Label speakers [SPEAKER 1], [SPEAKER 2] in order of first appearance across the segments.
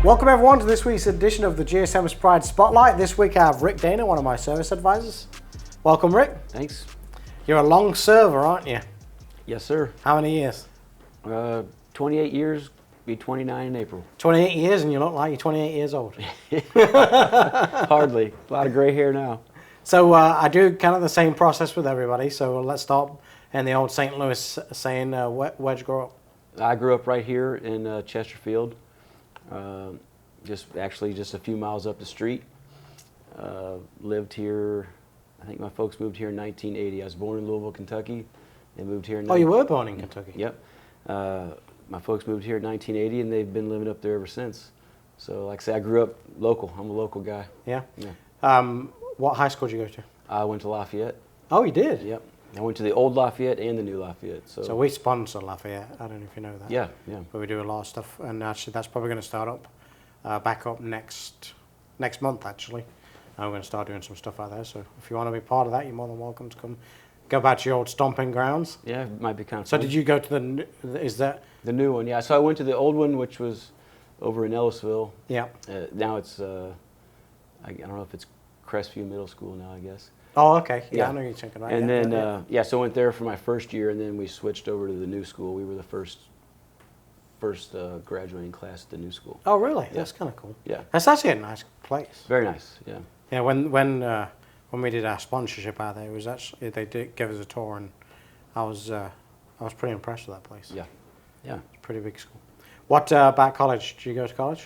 [SPEAKER 1] Welcome everyone to this week's edition of the GSM's Pride Spotlight. This week I have Rick Dana, one of my service advisors. Welcome, Rick.
[SPEAKER 2] Thanks.
[SPEAKER 1] You're a long server, aren't you?
[SPEAKER 2] Yes, sir.
[SPEAKER 1] How many years?
[SPEAKER 2] 28 years, be 29 in April.
[SPEAKER 1] 28 years, and you look like you're 28 years old.
[SPEAKER 2] Hardly. A lot of gray hair now.
[SPEAKER 1] So I do kind of the same process with everybody. So let's start in the old St. Louis saying, where'd you grow up?
[SPEAKER 2] I grew up right here in Chesterfield, just a few miles up the street. Lived here, I think my folks moved here in 1980. I was born in Louisville, Kentucky. They moved here in...
[SPEAKER 1] Oh, you were born in Kentucky?
[SPEAKER 2] Yep. My folks moved here in 1980, and they've been living up there ever since. So, like I say, I grew up local. I'm a local guy.
[SPEAKER 1] Yeah?
[SPEAKER 2] Yeah.
[SPEAKER 1] What high school did you go to?
[SPEAKER 2] I went to Lafayette.
[SPEAKER 1] Oh, you did?
[SPEAKER 2] Yep. I went to the old Lafayette and the new Lafayette. So
[SPEAKER 1] we sponsor Lafayette. I don't know if you know that.
[SPEAKER 2] Yeah, yeah.
[SPEAKER 1] But we do a lot of stuff, and actually that's probably going to start up, back up next month, actually. We're going to start doing some stuff out there, so if you want to be part of that, you're more than welcome to come. Go back to your old stomping grounds.
[SPEAKER 2] Yeah, it might be kind of
[SPEAKER 1] So
[SPEAKER 2] fun.
[SPEAKER 1] did you go to is that?
[SPEAKER 2] The new one, yeah. So I went to the old one, which was over in Ellisville.
[SPEAKER 1] Yeah.
[SPEAKER 2] Now it's, I don't know if it's Crestview Middle School now, I guess.
[SPEAKER 1] Oh, okay. Yeah,
[SPEAKER 2] Yeah.
[SPEAKER 1] I know you're thinking about.
[SPEAKER 2] And
[SPEAKER 1] yeah,
[SPEAKER 2] then, so I went there for my first year, and then we switched over to the new school. We were the first graduating class at the new school.
[SPEAKER 1] Oh, really?
[SPEAKER 2] Yeah.
[SPEAKER 1] That's kind of cool.
[SPEAKER 2] Yeah.
[SPEAKER 1] That's actually a nice place.
[SPEAKER 2] Very nice, yeah.
[SPEAKER 1] Yeah, when we did our sponsorship out there, it was actually they did give us a tour, and I was pretty impressed with that place.
[SPEAKER 2] Yeah, yeah.
[SPEAKER 1] It's a pretty big school. What about college? Did you go to college?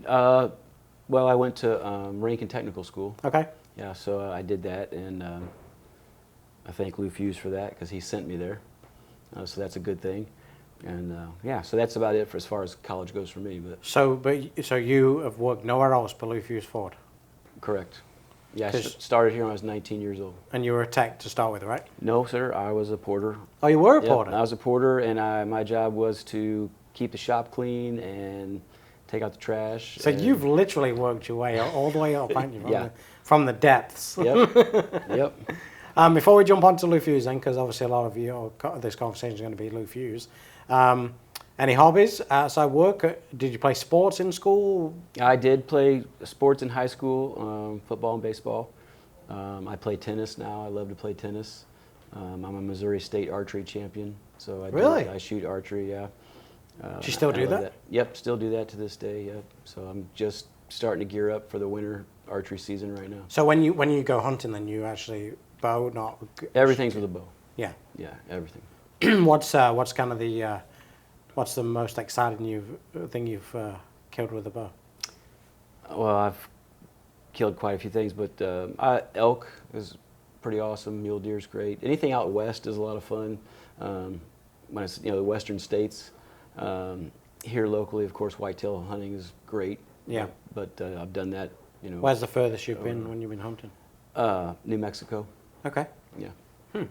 [SPEAKER 2] Well, I went to Rankin Technical School.
[SPEAKER 1] Okay.
[SPEAKER 2] Yeah, so I did that, and I thank Lou Fusz for that because he sent me there. So that's a good thing. And yeah, so that's about it for as far as college goes for me. But
[SPEAKER 1] So you have worked nowhere else but Lou Fusz Ford?
[SPEAKER 2] Correct. Yeah, I started here when I was 19 years old.
[SPEAKER 1] And you were a tech to start with, right?
[SPEAKER 2] No, sir, I was a porter.
[SPEAKER 1] Oh, you were a
[SPEAKER 2] Yep,
[SPEAKER 1] porter?
[SPEAKER 2] I was a porter, and my job was to keep the shop clean and take out the trash.
[SPEAKER 1] So you've literally worked your way all the way up, haven't you?
[SPEAKER 2] Yeah.
[SPEAKER 1] From the depths.
[SPEAKER 2] Yep, yep.
[SPEAKER 1] Before we jump on to Lou Fusz then, because obviously a lot of you, this conversation is going to be Lou Fusz. Any hobbies outside work? Did you play sports in school?
[SPEAKER 2] I did play sports in high school, football and baseball. I play tennis now. I love to play tennis. I'm a Missouri State archery champion. So I shoot archery, yeah.
[SPEAKER 1] Do you still do that?
[SPEAKER 2] Yep, still do that to this day, yep. So I'm just starting to gear up for the winter archery season right now.
[SPEAKER 1] So when you go hunting, then you actually bow, not...
[SPEAKER 2] Everything's with a bow.
[SPEAKER 1] Yeah.
[SPEAKER 2] Yeah, everything.
[SPEAKER 1] What's kind of the... what's the most exciting thing you've killed with a bow?
[SPEAKER 2] Well, I've killed quite a few things, but elk is pretty awesome. Mule deer's great. Anything out west is a lot of fun. When it's the western states, here locally, of course, whitetail hunting is great.
[SPEAKER 1] Yeah.
[SPEAKER 2] But I've done that.
[SPEAKER 1] Where's the furthest you've been when you've been hunting?
[SPEAKER 2] New Mexico.
[SPEAKER 1] Okay.
[SPEAKER 2] Yeah.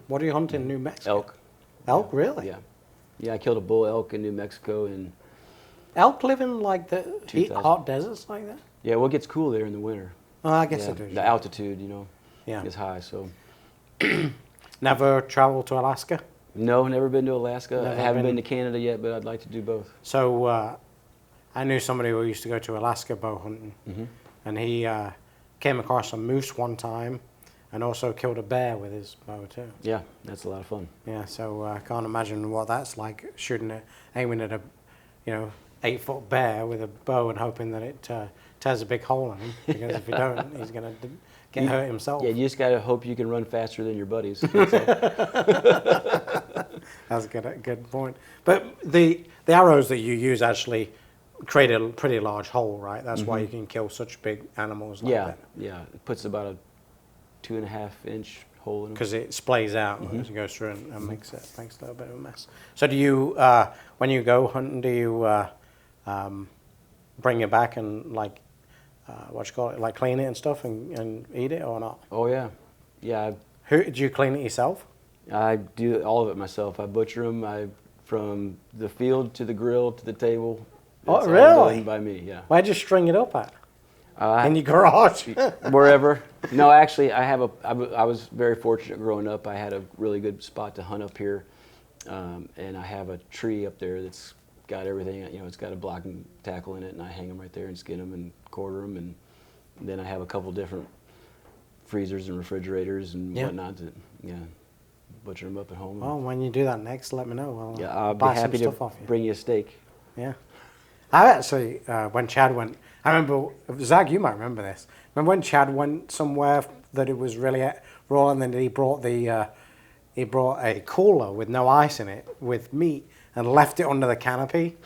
[SPEAKER 1] What do you hunt in New Mexico?
[SPEAKER 2] Elk.
[SPEAKER 1] Elk, really?
[SPEAKER 2] Yeah. Yeah, I killed a bull elk in New Mexico, and
[SPEAKER 1] elk live in like the hot deserts like that?
[SPEAKER 2] Yeah, well, it gets cool there in the winter.
[SPEAKER 1] Oh, I guess
[SPEAKER 2] yeah,
[SPEAKER 1] it does.
[SPEAKER 2] The altitude,
[SPEAKER 1] yeah,
[SPEAKER 2] is high. So.
[SPEAKER 1] Never traveled to Alaska?
[SPEAKER 2] No, never been to Alaska. I haven't been to Canada yet, but I'd like to do both.
[SPEAKER 1] So I knew somebody who used to go to Alaska bow hunting, and he came across a moose one time, and also killed a bear with his bow too.
[SPEAKER 2] Yeah, that's a lot of fun.
[SPEAKER 1] Yeah, so I can't imagine what that's like, aiming at a 8-foot bear with a bow and hoping that it tears a big hole in him, because if you don't, he's going to get hurt himself.
[SPEAKER 2] Yeah, you just got to hope you can run faster than your buddies.
[SPEAKER 1] That's a good point. But the arrows that you use actually create a pretty large hole, right? That's why you can kill such big animals like that.
[SPEAKER 2] Yeah, it puts about a 2.5-inch hole in them.
[SPEAKER 1] Because it splays out as it goes through and makes a little bit of a mess. So do you, when you go hunting, do you bring it back and like clean it and stuff and eat it or not?
[SPEAKER 2] Oh yeah, yeah.
[SPEAKER 1] Do you clean it yourself?
[SPEAKER 2] I do all of it myself. I butcher them. From the field to the grill to the table.
[SPEAKER 1] Oh, really?
[SPEAKER 2] All done by me. Yeah.
[SPEAKER 1] Where'd you string it up at? In your garage?
[SPEAKER 2] Wherever. No, actually, I was very fortunate growing up. I had a really good spot to hunt up here, and I have a tree up there that's got everything. You know, it's got a block and tackle in it, and I hang them right there and skin them and quarter them, and then I have a couple different freezers and refrigerators and whatnot to butcher them up at home.
[SPEAKER 1] Well, when you do that next, let me know.
[SPEAKER 2] I'll be
[SPEAKER 1] buy
[SPEAKER 2] happy
[SPEAKER 1] some
[SPEAKER 2] to
[SPEAKER 1] stuff off you.
[SPEAKER 2] bring you a steak.
[SPEAKER 1] Yeah. I actually, when Chad went, I remember, Zach, you might remember this. Remember when Chad went somewhere that it was really raw, and then he brought a cooler with no ice in it with meat and left it under the canopy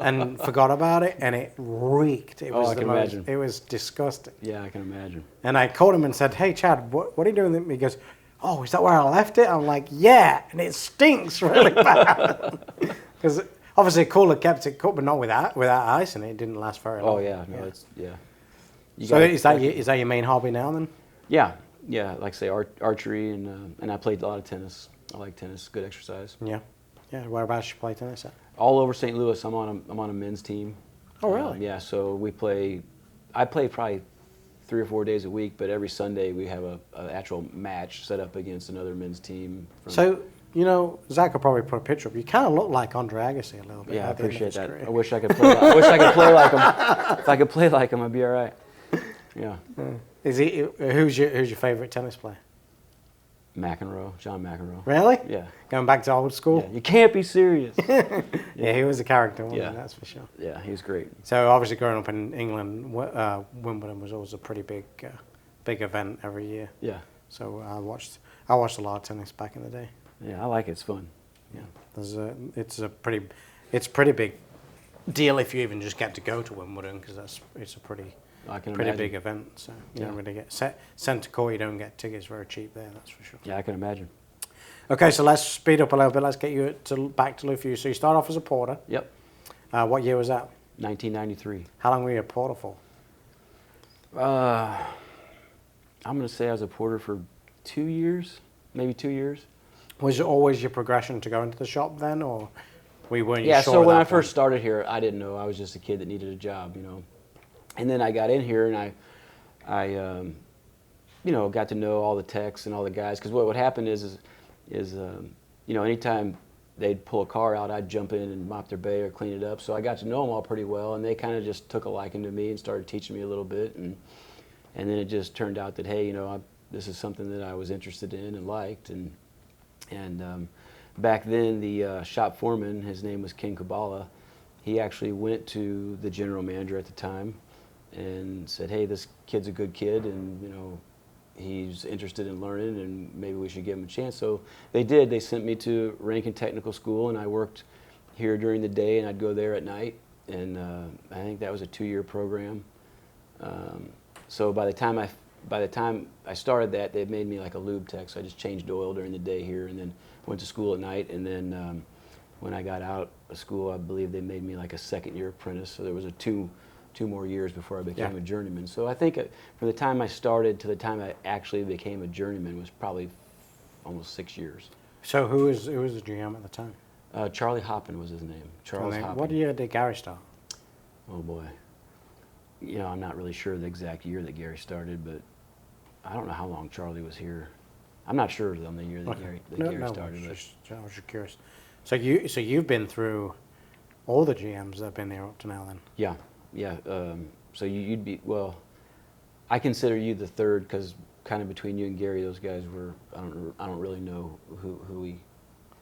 [SPEAKER 1] and forgot about it, and it reeked. It was
[SPEAKER 2] I can imagine.
[SPEAKER 1] It was disgusting.
[SPEAKER 2] Yeah, I can imagine.
[SPEAKER 1] And I called him and said, "Hey, Chad, what are you doing?" He goes, "Oh, is that where I left it?" I'm like, "Yeah," and it stinks really bad. Because obviously a cooler kept it cool, but not without ice in it. It didn't last very long.
[SPEAKER 2] Oh yeah, no, it's
[SPEAKER 1] So is that your main hobby now then?
[SPEAKER 2] Yeah, like I say, archery, and I played a lot of tennis. I like tennis, good exercise.
[SPEAKER 1] Yeah. Whereabouts you play tennis at?
[SPEAKER 2] All over St. Louis. I'm on a men's team.
[SPEAKER 1] Oh really?
[SPEAKER 2] Yeah, so we play. I play probably 3 or 4 days a week, but every Sunday we have a actual match set up against another men's team.
[SPEAKER 1] So you know, Zach will probably put a picture up. You kind of look like Andre Agassi a little bit.
[SPEAKER 2] Yeah, I appreciate that.
[SPEAKER 1] Career.
[SPEAKER 2] I wish I could play. I wish I could play like him. If I could play like him, I'd be all right. Yeah.
[SPEAKER 1] Is he? Who's your favorite tennis player?
[SPEAKER 2] McEnroe, John McEnroe.
[SPEAKER 1] Really?
[SPEAKER 2] Yeah.
[SPEAKER 1] Going back to old school.
[SPEAKER 2] Yeah, you can't be serious.
[SPEAKER 1] Yeah, he was a character, wasn't
[SPEAKER 2] Yeah.
[SPEAKER 1] he? That's for sure.
[SPEAKER 2] Yeah, he was great.
[SPEAKER 1] So obviously, growing up in England, Wimbledon was always a pretty big event every year.
[SPEAKER 2] Yeah.
[SPEAKER 1] So I watched a lot of tennis back in the day.
[SPEAKER 2] Yeah, I like it. It's fun.
[SPEAKER 1] Yeah, it's a pretty big deal if you even just get to go to Wimbledon, because it's a pretty big event. So you don't really get centre court. You don't get tickets very cheap there. That's for sure.
[SPEAKER 2] Yeah, I can imagine.
[SPEAKER 1] Okay, so let's speed up a little bit. Let's get you back to Lufuse. So you start off as a porter.
[SPEAKER 2] Yep.
[SPEAKER 1] What year was that?
[SPEAKER 2] 1993.
[SPEAKER 1] How long were you a porter for?
[SPEAKER 2] I'm going to say I was a porter for 2 years, maybe 2 years.
[SPEAKER 1] Was it always your progression to go into the shop then, or weren't you
[SPEAKER 2] Yeah,
[SPEAKER 1] sure
[SPEAKER 2] so
[SPEAKER 1] at
[SPEAKER 2] when
[SPEAKER 1] that
[SPEAKER 2] I
[SPEAKER 1] point?
[SPEAKER 2] first started here, I didn't know. I was just a kid that needed a job, you know. And then I got in here, and I got to know all the techs and all the guys. Because what would happen is anytime they'd pull a car out, I'd jump in and mop their bay or clean it up. So I got to know them all pretty well, and they kind of just took a liking to me and started teaching me a little bit. And then it just turned out that, hey, this is something that I was interested in and liked. And back then, the shop foreman, his name was King Kabbalah, he actually went to the general manager at the time and said, hey, this kid's a good kid, and he's interested in learning, and maybe we should give him a chance. So they did. They sent me to Rankin Technical School, and I worked here during the day, and I'd go there at night. And I think that was a 2-year program. So by the time I started that, they made me like a lube tech. So I just changed oil during the day here, and then went to school at night. And then when I got out of school, I believe they made me like a 2nd-year apprentice. So there was two more years before I became a journeyman. So I think from the time I started to the time I actually became a journeyman was probably almost 6 years.
[SPEAKER 1] So who was the GM at the time?
[SPEAKER 2] Charlie Hoppin was his name. Charles Hoppin.
[SPEAKER 1] What year did Gary start?
[SPEAKER 2] Oh boy. I'm not really sure the exact year that Gary started, but I don't know how long Charlie was here. I'm not sure on the year that Gary started.
[SPEAKER 1] I was just curious. So you've been through all the GMs that have been there up to now then?
[SPEAKER 2] Yeah. So you'd be, well, I consider you the third, because kind of between you and Gary, those guys were, I don't really know who we.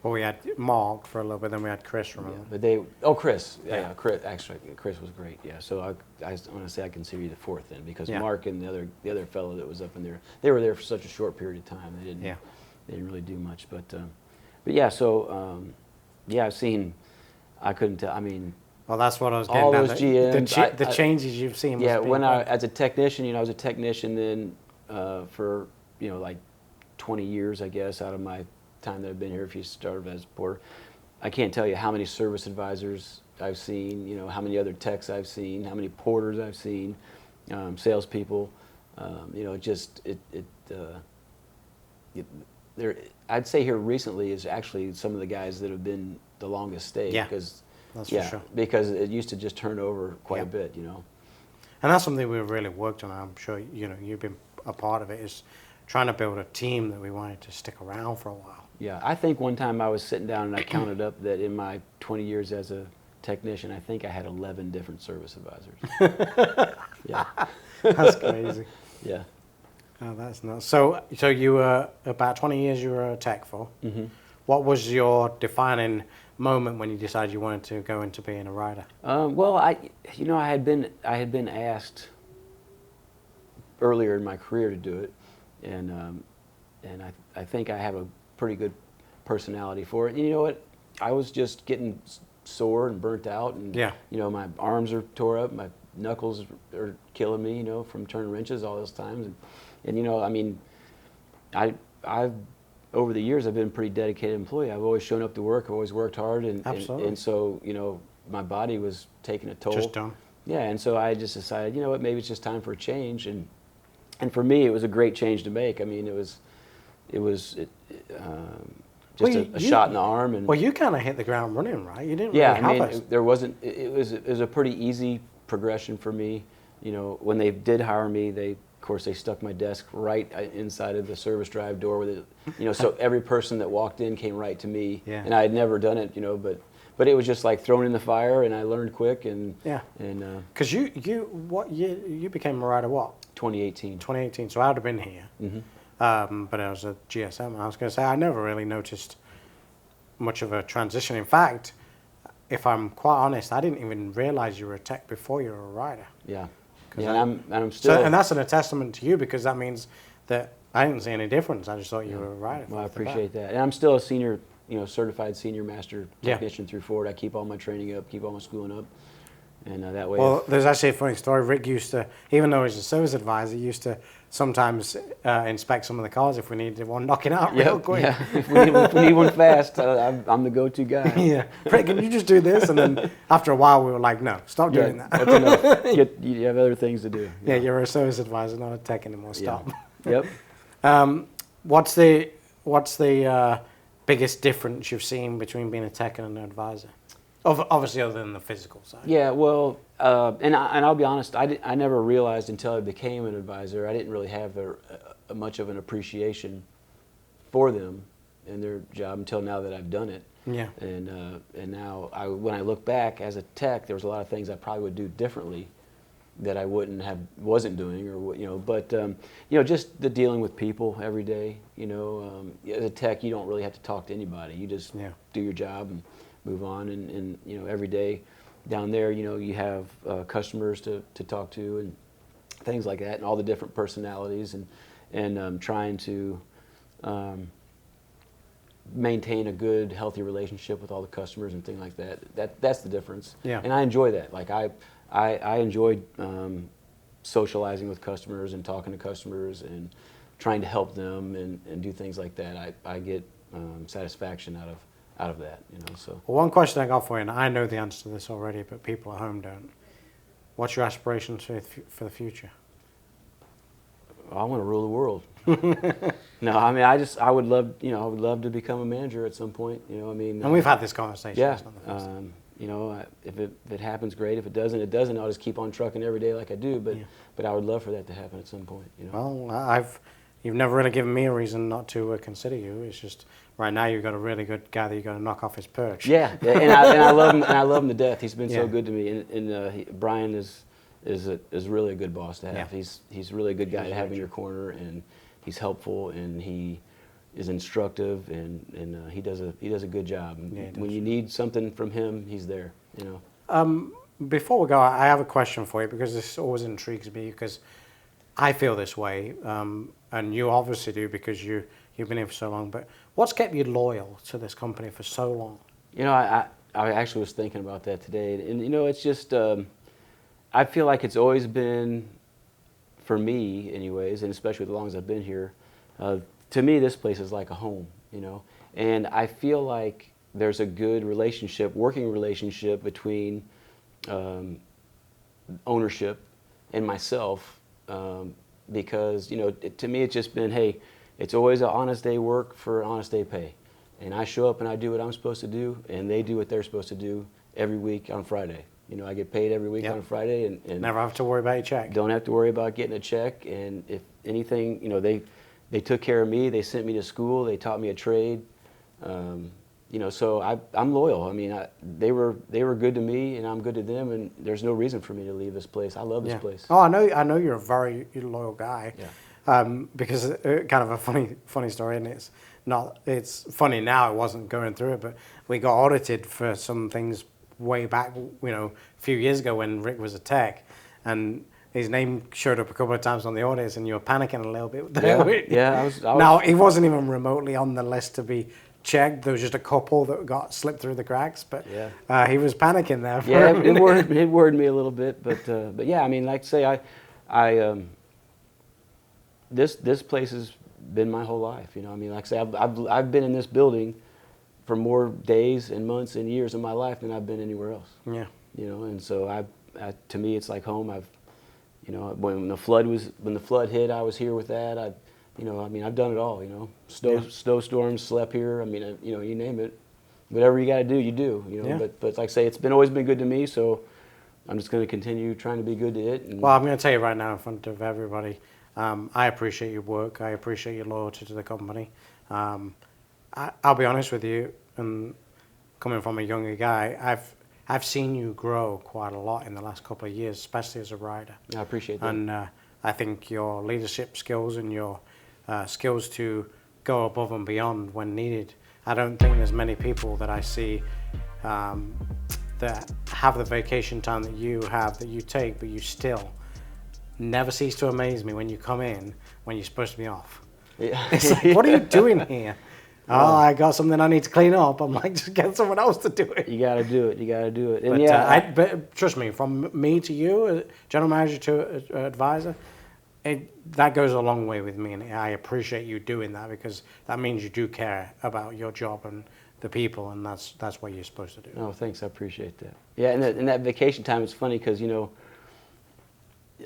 [SPEAKER 1] Well, we had Mark for a little bit, then we had Chris, remember?
[SPEAKER 2] Yeah, but Chris. Yeah, Chris. Actually, Chris was great. Yeah. So I want to say I consider you the fourth then, because Mark and the other fellow that was up in there, they were there for such a short period of time. They didn't really do much. But yeah. So I've seen. I couldn't tell. I mean.
[SPEAKER 1] Well, that's what I was getting
[SPEAKER 2] all
[SPEAKER 1] at.
[SPEAKER 2] those GMs.
[SPEAKER 1] The changes you've seen.
[SPEAKER 2] Yeah. When as a technician, I was a technician then for like 20 years, I guess, out of my time that I've been here. If you started as a porter, I can't tell you how many service advisors I've seen, how many other techs I've seen, how many porters I've seen, salespeople. I'd say here recently is actually some of the guys that have been the longest stay.
[SPEAKER 1] Yeah,
[SPEAKER 2] because,
[SPEAKER 1] that's for sure.
[SPEAKER 2] Because it used to just turn over quite a bit,
[SPEAKER 1] And that's something we've really worked on. I'm sure you've been a part of it, is trying to build a team that we wanted to stick around for a while.
[SPEAKER 2] Yeah, I think one time I was sitting down and I counted up that in my 20 years as a technician, I think I had 11 different service advisors. Yeah.
[SPEAKER 1] That's crazy.
[SPEAKER 2] Yeah.
[SPEAKER 1] Oh, that's nuts. So you were about 20 years you were a tech for.
[SPEAKER 2] Mm-hmm.
[SPEAKER 1] What was your defining moment when you decided you wanted to go into being a rider?
[SPEAKER 2] Well, I had been asked earlier in my career to do it, and I think I have a pretty good personality for it. And you know what? I was just getting sore and burnt out, and
[SPEAKER 1] Yeah.
[SPEAKER 2] my arms are tore up, my knuckles are killing me, from turning wrenches all those times, and I mean, I've over the years I've been a pretty dedicated employee. I've always shown up to work, I've always worked hard, and so my body was taking a toll.
[SPEAKER 1] Just done.
[SPEAKER 2] Yeah, and so I just decided, what, maybe it's just time for a change, and for me it was a great change to make. I mean, it was just a shot in the arm. And
[SPEAKER 1] well, you kind of hit the ground running, right? You didn't
[SPEAKER 2] yeah,
[SPEAKER 1] really
[SPEAKER 2] I mean, there wasn't. It was a pretty easy progression for me. When they did hire me, of course they stuck my desk right inside of the service drive door with it. So every person that walked in came right to me,
[SPEAKER 1] Yeah.
[SPEAKER 2] and I had never done it. But it was just like thrown in the fire, and I learned quick. And
[SPEAKER 1] yeah,
[SPEAKER 2] and
[SPEAKER 1] because you became a rider what?
[SPEAKER 2] 2018.
[SPEAKER 1] 2018. So I'd have been here.
[SPEAKER 2] Mm-hmm.
[SPEAKER 1] But I was a GSM. I was going to say I never really noticed much of a transition. In fact, if I'm quite honest, I didn't even realize you were a tech before you were a rider.
[SPEAKER 2] Yeah. Yeah, and I'm still.
[SPEAKER 1] And that's a testament to you, because that means that I didn't see any difference. I just thought you were a rider.
[SPEAKER 2] Well, I appreciate that, and I'm still a senior, certified senior master technician through Ford. I keep all my training up, keep all my schooling up, and that way.
[SPEAKER 1] Well, there's actually a funny story. Rick used to, even though he's a service advisor, he used to sometimes inspect some of the cars if we needed one knocking out real quick.
[SPEAKER 2] Yeah, if we need one fast, I'm the go-to guy.
[SPEAKER 1] Yeah, Rick, can you just do this? And then after a while, we were like, no, stop doing that.
[SPEAKER 2] That's enough. You have other things to do.
[SPEAKER 1] Yeah, you're a service advisor, not a tech anymore. Stop.
[SPEAKER 2] Yeah. Yep.
[SPEAKER 1] What's the biggest difference you've seen between being a tech and an advisor? Obviously, other than the physical side.
[SPEAKER 2] Yeah, well, and I'll be honest, I never realized until I became an advisor, I didn't really have a much of an appreciation for them and their job until now that I've done it.
[SPEAKER 1] Yeah.
[SPEAKER 2] And now, when I look back as a tech, there was a lot of things I probably would do differently that I wasn't doing, or but just the dealing with people every day. As a tech, you don't really have to talk to anybody. You just do your job and move on, and every day down there, you have customers to talk to and things like that, and all the different personalities, and trying to maintain a good, healthy relationship with all the customers and things like that. That's the difference.
[SPEAKER 1] Yeah.
[SPEAKER 2] And I enjoy that. Like I enjoy socializing with customers and talking to customers and trying to help them and do things like that. I get satisfaction out of that, So.
[SPEAKER 1] Well, one question I got for you, and I know the answer to this already, but people at home don't. What's your aspirations for the future?
[SPEAKER 2] I want to rule the world. No, I mean, I would love, I would love to become a manager at some point. I mean.
[SPEAKER 1] And we've had this conversation.
[SPEAKER 2] Yeah. If it happens, great. If it doesn't, it doesn't. I'll just keep on trucking every day like I do. But I would love for that to happen at some point.
[SPEAKER 1] Well, you've never really given me a reason not to consider you. It's just right now you've got a really good guy that you've got to knock off his perch.
[SPEAKER 2] Yeah, and I love him. And I love him to death. He's been so good to me. And Brian is really a good boss to have. Yeah. He's really a good guy to have in your corner, and he's helpful, and he is instructive, and he does a good job. And when you need something from him, he's there.
[SPEAKER 1] Before we go, I have a question for you, because this always intrigues me, because I feel this way, and you obviously do, because you've been here for so long. But what's kept you loyal to this company for so long?
[SPEAKER 2] I actually was thinking about that today, and it's just I feel like it's always been, for me anyways, and especially as long as I've been here, to me this place is like a home, and I feel like there's a good working relationship between ownership and myself, because to me it's just been, hey, it's always an honest day work for honest day pay, and I show up and I do what I'm supposed to do, and they do what they're supposed to do every week on Friday. I get paid every week on a Friday, and
[SPEAKER 1] never have to worry about your check.
[SPEAKER 2] Don't have to worry about getting a check, and if anything, they took care of me. They sent me to school. They taught me a trade. So I'm loyal. I mean, they were good to me, and I'm good to them, and there's no reason for me to leave this place. I love this place.
[SPEAKER 1] Oh, I know you're a very loyal guy.
[SPEAKER 2] Yeah.
[SPEAKER 1] Because kind of a funny story, and it's funny now. It wasn't going through it, but we got audited for some things way back, a few years ago when Rick was a tech, and his name showed up a couple of times on the audits, and you were panicking a little bit.
[SPEAKER 2] I was.
[SPEAKER 1] Now, he wasn't even remotely on the list to be checked. There was just a couple that got slipped through the cracks, but he was panicking there.
[SPEAKER 2] It worried me a little bit, but yeah, I mean, like I say, this place has been my whole life. I mean, like I say, I've been in this building for more days and months and years of my life than I've been anywhere else.
[SPEAKER 1] Yeah.
[SPEAKER 2] And so to me, it's like home. When the flood hit, I was here with that. I've done it all. Snowstorms, slept here. I mean, you name it. Whatever you got to do, you do. But like I say, it's always been good to me. So I'm just going to continue trying to be good to it.
[SPEAKER 1] Well, I'm going to tell you right now in front of everybody, I appreciate your work. I appreciate your loyalty to the company. I'll be honest with you, and coming from a younger guy, I've seen you grow quite a lot in the last couple of years, especially as a rider.
[SPEAKER 2] I appreciate that.
[SPEAKER 1] And I think your leadership skills and your skills to go above and beyond when needed. I don't think there's many people that I see that have the vacation time that you have, that you take, but you still never cease to amaze me when you come in when you're supposed to be off.
[SPEAKER 2] Yeah.
[SPEAKER 1] It's like, what are you doing here? Oh, I got something I need to clean up. I'm like, just get someone else to do it.
[SPEAKER 2] You got to do it. And
[SPEAKER 1] but, but trust me, from me to you, general manager to advisor, that goes a long way with me, and I appreciate you doing that because that means you do care about your job and the people, and that's what you're supposed to do.
[SPEAKER 2] Oh, thanks. I appreciate that. Yeah, and that vacation time is funny because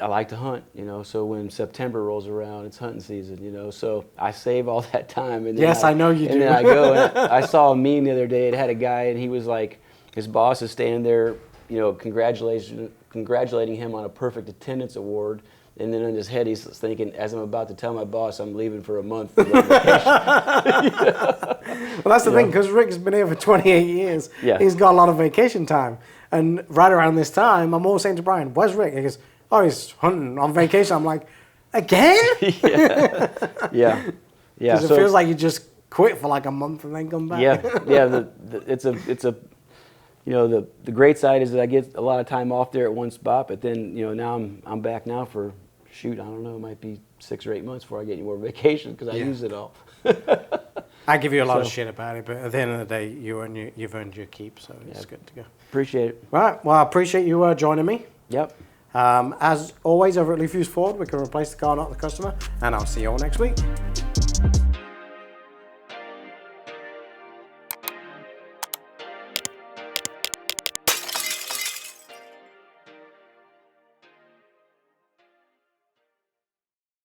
[SPEAKER 2] I like to hunt, so when September rolls around, it's hunting season, so I save all that time. And
[SPEAKER 1] yes, I know you do.
[SPEAKER 2] And then I go, and I saw a meme the other day. It had a guy, and he was like, his boss is standing there, congratulating him on a perfect attendance award. And then in his head, he's thinking, as I'm about to tell my boss I'm leaving for a month for vacation.
[SPEAKER 1] Well, that's the thing, because Rick's been here for 28 years.
[SPEAKER 2] Yeah.
[SPEAKER 1] He's got a lot of vacation time. And right around this time, I'm always saying to Brian, where's Rick? He goes, oh, he's hunting on vacation. I'm like, again?
[SPEAKER 2] Yeah.
[SPEAKER 1] Because it feels like you just quit for like a month and then come back.
[SPEAKER 2] Yeah. It's a the great side is that I get a lot of time off there at one spot, but then now I'm back now for I don't know, it might be 6 or 8 months before I get any more vacation because I use it all.
[SPEAKER 1] I give you a lot of shit about it, but at the end of the day, you've earned your keep, so it's good to go.
[SPEAKER 2] Appreciate it.
[SPEAKER 1] Right. Well, I appreciate you joining me.
[SPEAKER 2] Yep.
[SPEAKER 1] As always, over at Fusz Ford, we can replace the car, not the customer, and I'll see you all next week.